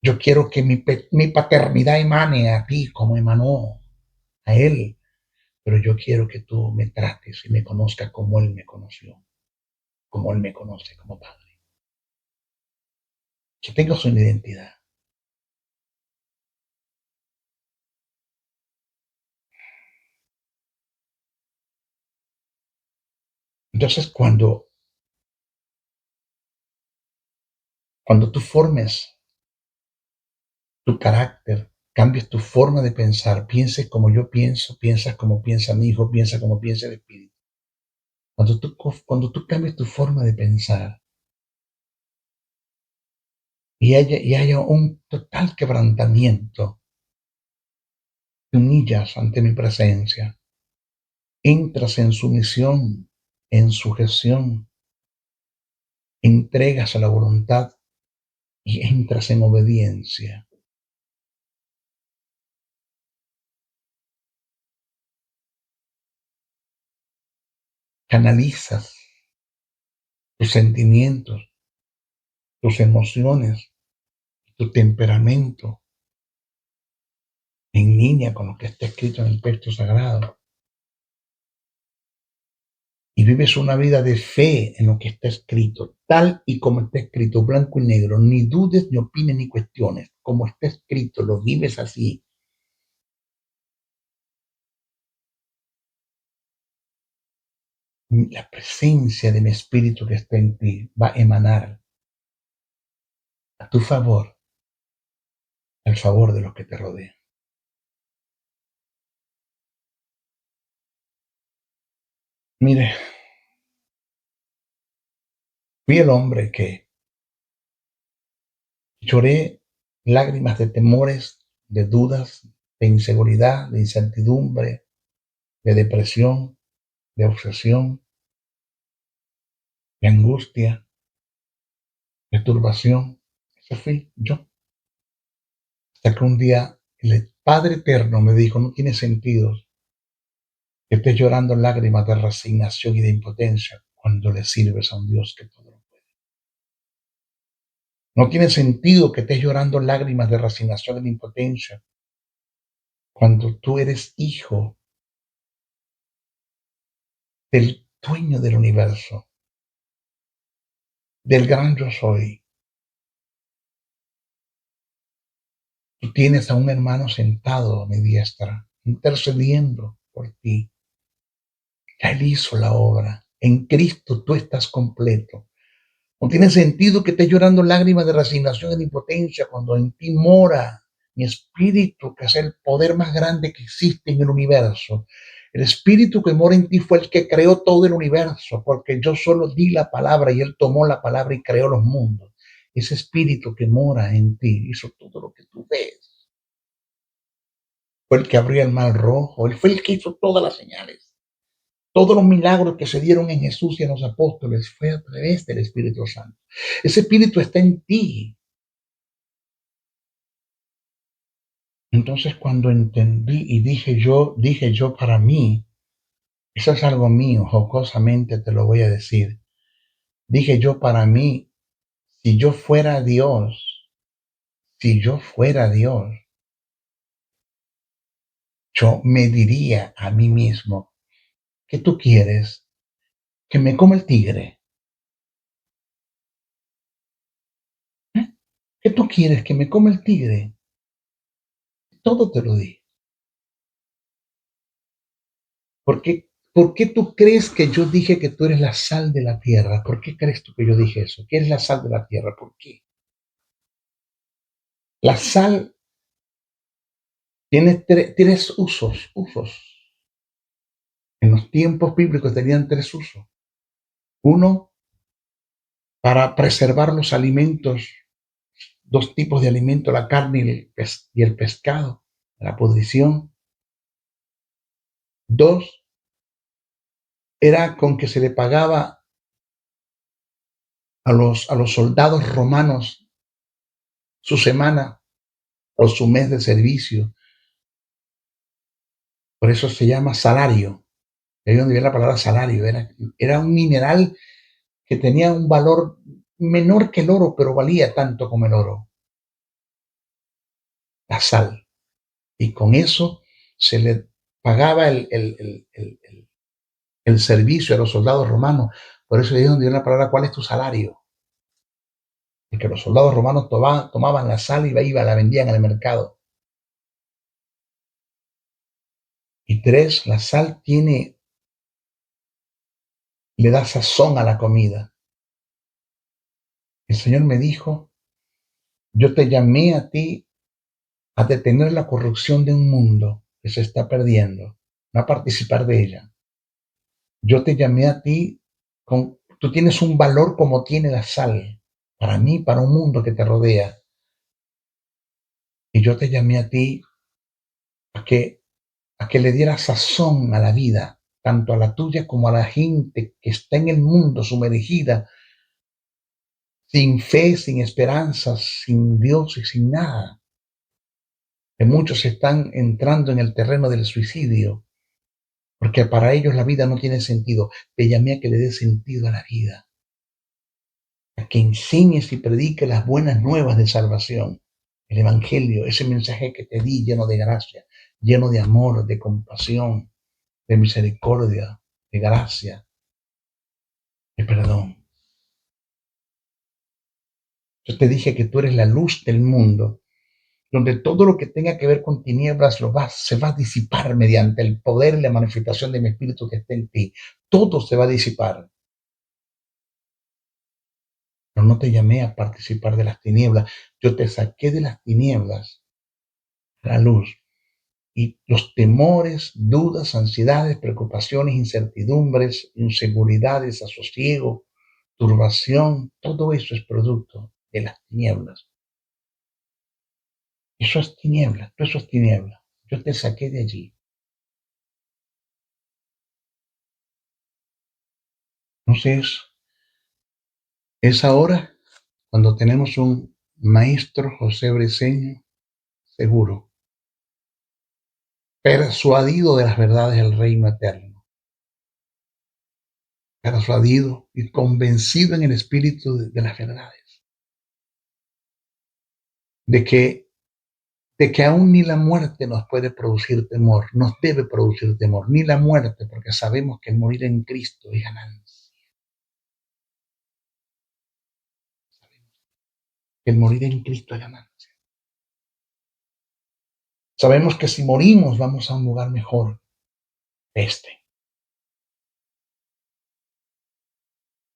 Yo quiero que mi paternidad emane a ti como emanó a Él. Pero yo quiero que tú me trates y me conozcas como Él me conoció. Como Él me conoce como Padre. Que tengas una identidad. Entonces, cuando tú formes tu carácter, cambies tu forma de pensar, pienses como yo pienso, piensas como piensa mi hijo, piensa como piensa el Espíritu. Cuando tú cambies tu forma de pensar y haya un total quebrantamiento, te humillas ante mi presencia, entras en sumisión, en sujeción, entregas a la voluntad y entras en obediencia. Canalizas tus sentimientos, tus emociones, tu temperamento en línea con lo que está escrito en el texto sagrado y vives una vida de fe en lo que está escrito, tal y como está escrito, blanco y negro, ni dudes, ni opines, ni cuestiones, como está escrito, lo vives así. La presencia de mi espíritu que está en ti va a emanar a tu favor, al favor de los que te rodean. Mire, fui el hombre que lloré lágrimas de temores, de dudas, de inseguridad, de incertidumbre, de depresión, de obsesión, de angustia, de turbación. Ese fui yo. Hasta que un día el Padre Eterno me dijo, no tiene sentido que estés llorando lágrimas de resignación y de impotencia cuando le sirves a un Dios que todo lo puede. No tiene sentido que estés llorando lágrimas de resignación y de impotencia cuando tú eres hijo del dueño del universo, del gran yo soy. Tú tienes a un hermano sentado a mi diestra, intercediendo por ti. Ya Él hizo la obra. En Cristo tú estás completo. No tiene sentido que estés llorando lágrimas de resignación y de impotencia cuando en ti mora mi espíritu, que es el poder más grande que existe en el universo. El espíritu que mora en ti fue el que creó todo el universo, porque yo solo di la palabra y Él tomó la palabra y creó los mundos. Ese espíritu que mora en ti hizo todo lo que tú ves. Fue el que abrió el mar rojo, Él fue el que hizo todas las señales. Todos los milagros que se dieron en Jesús y en los apóstoles fue a través del Espíritu Santo. Ese Espíritu está en ti. Entonces cuando entendí y dije yo para mí, eso es algo mío, jocosamente te lo voy a decir. Dije yo para mí, si yo fuera Dios, si yo fuera Dios, yo me diría a mí mismo, ¿qué tú quieres? ¿Que me coma el tigre? ¿Eh? ¿Qué tú quieres? ¿Que me coma el tigre? Todo te lo di. ¿Por qué tú crees que yo dije que tú eres la sal de la tierra? ¿Por qué crees tú que yo dije eso? Que eres la sal de la tierra. ¿Por qué? La sal tiene tres usos. En los tiempos bíblicos tenían tres usos. Uno, para preservar los alimentos, dos tipos de alimentos, la carne y el pescado, la pudrición. Dos, era con que se le pagaba a los soldados romanos su semana o su mes de servicio. Por eso se llama salario. De ahí donde viene la palabra salario. Era un mineral que tenía un valor menor que el oro, pero valía tanto como el oro, la sal. Y con eso se le pagaba el servicio a los soldados romanos. Por eso de ahí donde viene la palabra, ¿cuál es tu salario? Y que los soldados romanos tomaban la sal y la vendían en el mercado. Y tres, la sal le da sazón a la comida. El Señor me dijo, yo te llamé a ti a detener la corrupción de un mundo que se está perdiendo, no a participar de ella. Yo te llamé a ti, tú tienes un valor como tiene la sal, para mí, para un mundo que te rodea. Y yo te llamé a ti a que le dieras sazón a la vida, tanto a la tuya como a la gente que está en el mundo sumergida, sin fe, sin esperanzas, sin Dios y sin nada. Que muchos están entrando en el terreno del suicidio, porque para ellos la vida no tiene sentido. Te llamé a que le dé sentido a la vida, a que enseñes y prediques las buenas nuevas de salvación, el Evangelio, ese mensaje que te di lleno de gracia, lleno de amor, de compasión, de misericordia, de gracia, de perdón. Yo te dije que tú eres la luz del mundo, donde todo lo que tenga que ver con tinieblas se va a disipar mediante el poder y la manifestación de mi Espíritu que está en ti. Todo se va a disipar. Pero no te llamé a participar de las tinieblas. Yo te saqué de las tinieblas a la luz. Y los temores, dudas, ansiedades, preocupaciones, incertidumbres, inseguridades, desasosiego, turbación, todo eso es producto de las tinieblas. Eso es tiniebla, todo eso es tiniebla. Yo te saqué de allí. Entonces, es ahora cuando tenemos un maestro José Briceño seguro, persuadido de las verdades del reino eterno, persuadido y convencido en el espíritu de las verdades, de que, de que aún ni la muerte nos puede producir temor, nos debe producir temor, ni la muerte, porque sabemos que el morir en Cristo es ganancia. El morir en Cristo es ganancia. Sabemos que si morimos vamos a un lugar mejor, este.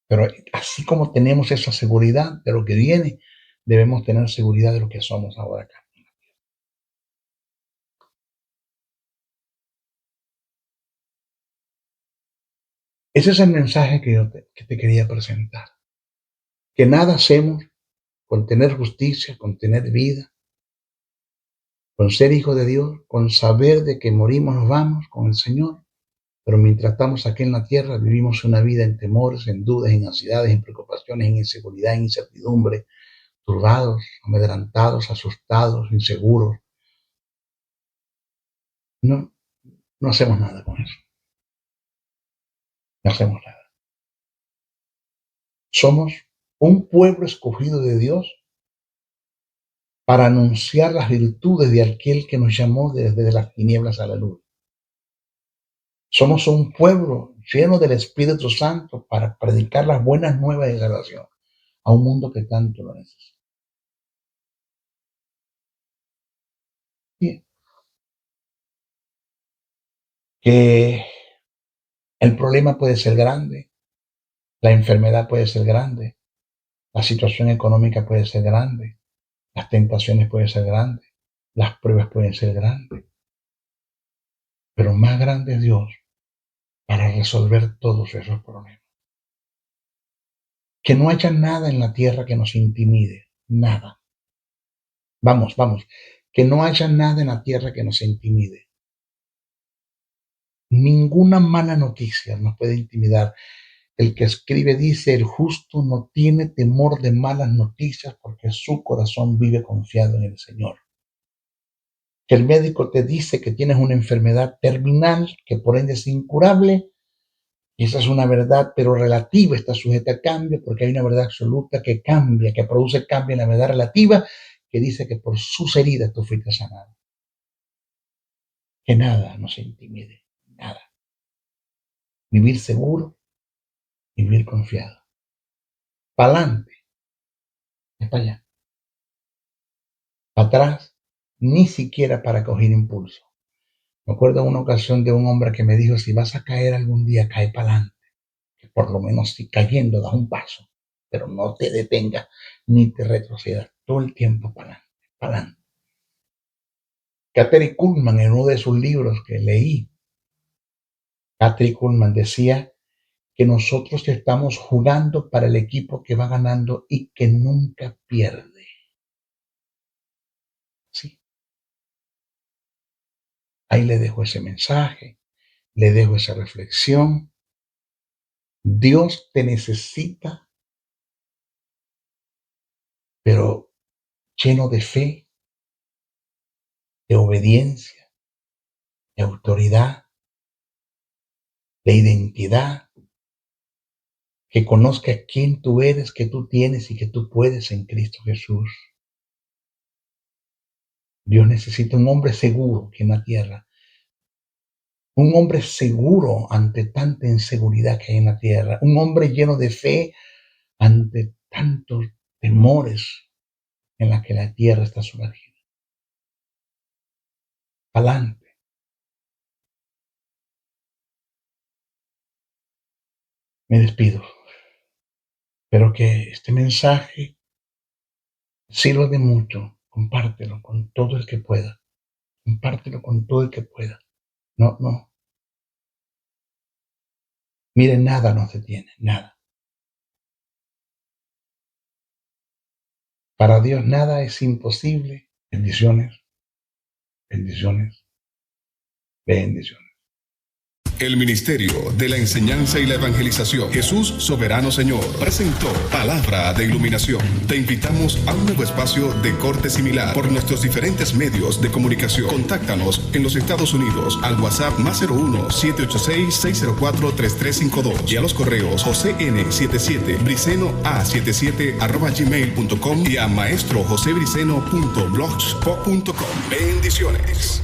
Pero así como tenemos esa seguridad de lo que viene, debemos tener seguridad de lo que somos ahora acá. Ese es el mensaje que te quería presentar. Que nada hacemos con tener justicia, con tener vida, con ser hijo de Dios, con saber de que morimos, nos vamos con el Señor. Pero mientras estamos aquí en la tierra, vivimos una vida en temores, en dudas, en ansiedades, en preocupaciones, en inseguridad, en incertidumbre, turbados, amedrentados, asustados, inseguros. No, no hacemos nada con eso. No hacemos nada. Somos un pueblo escogido de Dios para anunciar las virtudes de aquel que nos llamó desde las tinieblas a la luz. Somos un pueblo lleno del Espíritu Santo para predicar las buenas nuevas de salvación a un mundo que tanto lo necesita. que el problema puede ser grande, la enfermedad puede ser grande, la situación económica puede ser grande, las tentaciones pueden ser grandes, las pruebas pueden ser grandes, pero más grande es Dios para resolver todos esos problemas. Que no haya nada en la tierra que nos intimide, nada. Vamos, que no haya nada en la tierra que nos intimide. Ninguna mala noticia nos puede intimidar. El que escribe dice, el justo no tiene temor de malas noticias porque su corazón vive confiado en el Señor. Que el médico te dice que tienes una enfermedad terminal, que por ende es incurable, y esa es una verdad, pero relativa, está sujeta a cambio, porque hay una verdad absoluta que cambia, que produce cambio en la verdad relativa, que dice que por sus heridas tú fuiste sanado. Que nada nos intimide, nada. Vivir seguro, vivir confiado. Para adelante, es para allá. Para atrás, ni siquiera para coger impulso. Me acuerdo en una ocasión de un hombre que me dijo, si vas a caer algún día, cae para adelante. Que por lo menos si cayendo das un paso, pero no te detengas ni te retrocedas. Todo el tiempo para adelante, para adelante. Kathryn Kuhlman, en uno de sus libros que leí, Kathryn Kuhlman decía que nosotros estamos jugando para el equipo que va ganando y que nunca pierde. Sí. Ahí le dejo ese mensaje, le dejo esa reflexión. Dios te necesita, pero lleno de fe, de obediencia, de autoridad, de identidad, que conozca quién tú eres, que tú tienes y que tú puedes en Cristo Jesús. Dios necesita un hombre seguro aquí en la tierra, un hombre seguro ante tanta inseguridad que hay en la tierra, un hombre lleno de fe ante tantos temores en la que la tierra está sumergida. Adelante. Me despido. Espero que este mensaje sirva de mucho. Compártelo con todo el que pueda. Compártelo con todo el que pueda. No. Mire, nada nos detiene, nada. Para Dios nada es imposible. Bendiciones, bendiciones, bendiciones. El Ministerio de la Enseñanza y la Evangelización, Jesús Soberano Señor, presentó Palabra de Iluminación. Te invitamos a un nuevo espacio de corte similar por nuestros diferentes medios de comunicación. Contáctanos en los Estados Unidos al WhatsApp +01 786 604 3352 y a los correos josn77briceno@gmail.com y a maestrojosebriceno.blogspot.com. Bendiciones.